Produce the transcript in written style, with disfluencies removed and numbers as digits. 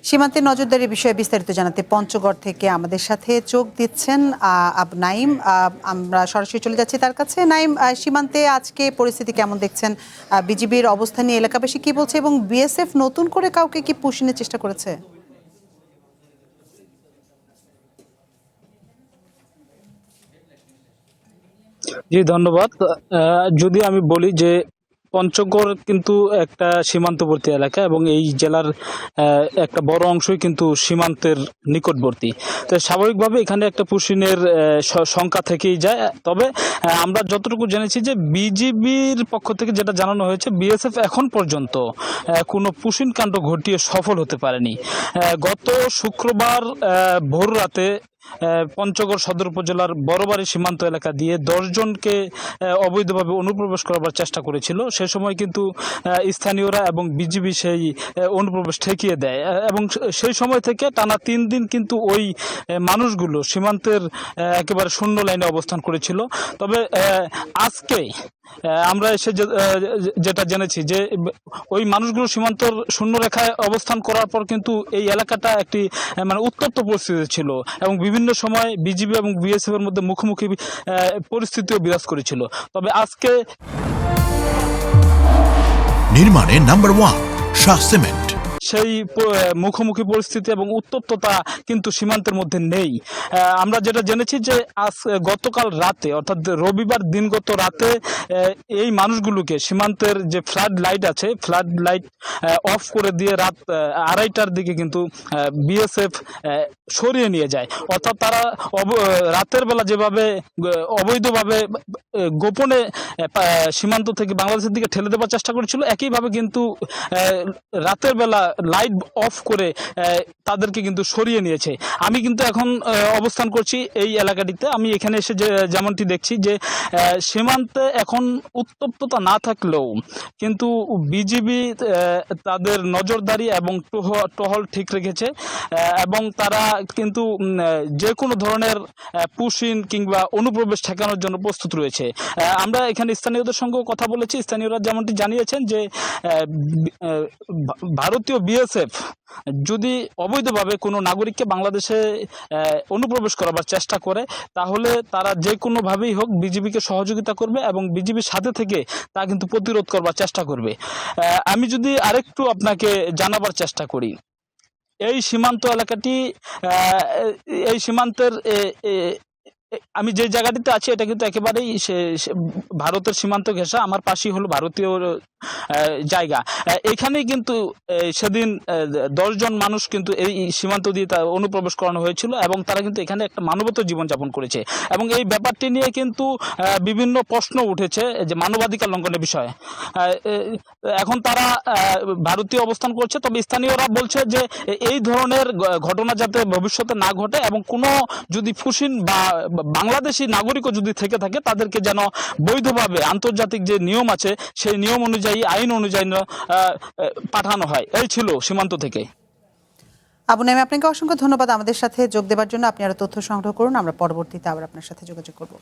সীমান্তে নজরদারির বিষয়ে বিস্তারিত জানাতে পঞ্চগড় থেকে আমাদের সাথে যোগ দিচ্ছেন নাইম। আমরা সরাসরি চলে যাচ্ছি তার কাছে। নাইম, সীমান্তে আজকে পরিস্থিতি কেমন দেখছেন? বিজিবির অবস্থান নিয়ে এলাকাবাসী কি বলছে এবং বিএসএফ নতুন করে কাউকে কি পুশিনের চেষ্টা করেছে? জি ধন্যবাদ। যদি আমি বলি যে পঞ্চগড় কিন্তু একটা সীমান্তবর্তী এলাকা এবং এই জেলার একটা বড় অংশই কিন্তু সীমান্তের নিকটবর্তী। তো স্বাভাবিকভাবে এখানে একটা পুশিনের সংখ্যা থেকেই যায়। তবে আমরা যতটুকু জেনেছি যে বিজিবির পক্ষ থেকে যেটা জানানো হয়েছে, বিএসএফ এখন পর্যন্ত কোনো পুশিন কাণ্ড ঘটিয়ে সফল হতে পারেনি। গত শুক্রবার ভোর রাতে পঞ্চগড় সদর উপজেলার বড়বাড়ি সীমান্ত এলাকা দিয়ে 10 জনকে অবৈধভাবে অনুপ্রবেশ করার চেষ্টা করেছিল। সে সময় কিন্তু স্থানীয়রা এবং বিজিবি সেই অনুপ্রবেশ ঠেকিয়ে দেয় এবং সেই সময় থেকে টানা 3 দিন কিন্তু ওই মানুষগুলো সীমান্তের একেবারে শূন্য লাইনে অবস্থান করেছিল। তবে আজকে আমরা এসে যেটা জেনেছি যে ওই মানুষগুলো সীমান্তর শূন্য রেখায় অবস্থান করার পর কিন্তু এই এলাকাটা একটি মানে উত্তপ্ত পরিস্থিতি ছিল এবং বিভিন্ন সময় বিজিবি এবং বিএসএফ এর মধ্যে মুখোমুখি পরিস্থিতিও বিরাজ করেছিল। তবে আজকে নির্মাণে নাম্বার 1 শাহ সিমেন্ট সেই মুখোমুখি পরিস্থিতি এবং উত্তপ্ততা কিন্তু সীমান্তের মধ্যে নেই। আমরা যেটা জেনেছি যে গতকাল রাতে অর্থাৎ রবিবার দিনগত রাতে এই মানুষগুলোকে সীমান্তের যে ফ্লাড লাইট আছে, ফ্লাড লাইট অফ করে দিয়ে রাত 2:30টার দিকে কিন্তু বিএসএফ সরিয়ে নিয়ে যায়। অর্থাৎ তারা রাতের বেলা যেভাবে অবৈধভাবে গোপনে সীমান্ত থেকে বাংলাদেশের দিকে ঠেলে দেওয়ার চেষ্টা করেছিল, একইভাবে কিন্তু রাতের বেলা লাইট অফ করে তাদেরকে কিন্তু সরিয়ে নিয়েছে। আমি কিন্তু এখন অবস্থান করছি এই এলাকাটিতে। আমি এখানে এসে যেমনটি দেখছি যে সীমান্তে এখন উত্তপ্ততা না থাকলেও কিন্তু বিজিবি তাদের নজরদারি এবং টহল ঠিক রেখেছে এবং তারা কিন্তু যে কোনো ধরনের পুশিন কিংবা অনুপ্রবেশ ঠেকানোর জন্য প্রস্তুত রয়েছে। আমরা এখানে স্থানীয়দের সঙ্গেও কথা বলেছি। স্থানীয়রা যেমনটি জানিয়েছেন যে ভারতীয় বিএসএফ যদি অবৈধভাবে কোনো নাগরিককে বাংলাদেশে অনুপ্রবেশ করাবার চেষ্টা করে, তাহলে তারা যে কোনোভাবেই হোক বিজিবিকে সহযোগিতা করবে এবং বিজিবির সাথে থেকে তা কিন্তু প্রতিরোধ করবার চেষ্টা করবে। আমি যদি আরেকটু আপনাকে জানাবার চেষ্টা করি, এই সীমান্ত এলাকাটি এই সীমান্তের আমি যে জায়গাটিতে আছি এটা কিন্তু একেবারেই ভারতের সীমান্ত ঘেঁষা। আমার পাশেই হলো ভারতীয় জায়গা। এখানেই কিন্তু সেদিন 10 জন মানুষ কিন্তু এই সীমান্ত দিয়ে অনুপ্রবেশ করানো হয়েছিল এবং তারা কিন্তু এখানে একটা মানবত জীবনযাপন করেছে এবং এই ব্যাপারটি নিয়ে কিন্তু বিভিন্ন প্রশ্ন উঠেছে যে মানবাধিকার লঙ্ঘনের বিষয়ে। এখন তারা ভারতীয় অবস্থান করছে, তবে স্থানীয়রা বলছে যে এই ধরনের ঘটনা যাতে ভবিষ্যতে না ঘটে এবং কোনো যদি ফুসিন বা বাংলাদেশি নাগরিকও যদি থেকে থাকে তাদেরকে যেন বৈধভাবে আন্তর্জাতিক যে নিয়ম আছে সেই নিয়ম অনুযায়ী, আইন অনুযায়ী পাঠানো হয়। এই ছিল সীমান্ত থেকে। আবু নাইম, আপনাকে অসংখ্য ধন্যবাদ আমাদের সাথে যোগ দেওয়ার জন্য। আপনি আরো তথ্য সংগ্রহ করুন, আমরা পরবর্তীতে আবার আপনার সাথে যোগাযোগ করব।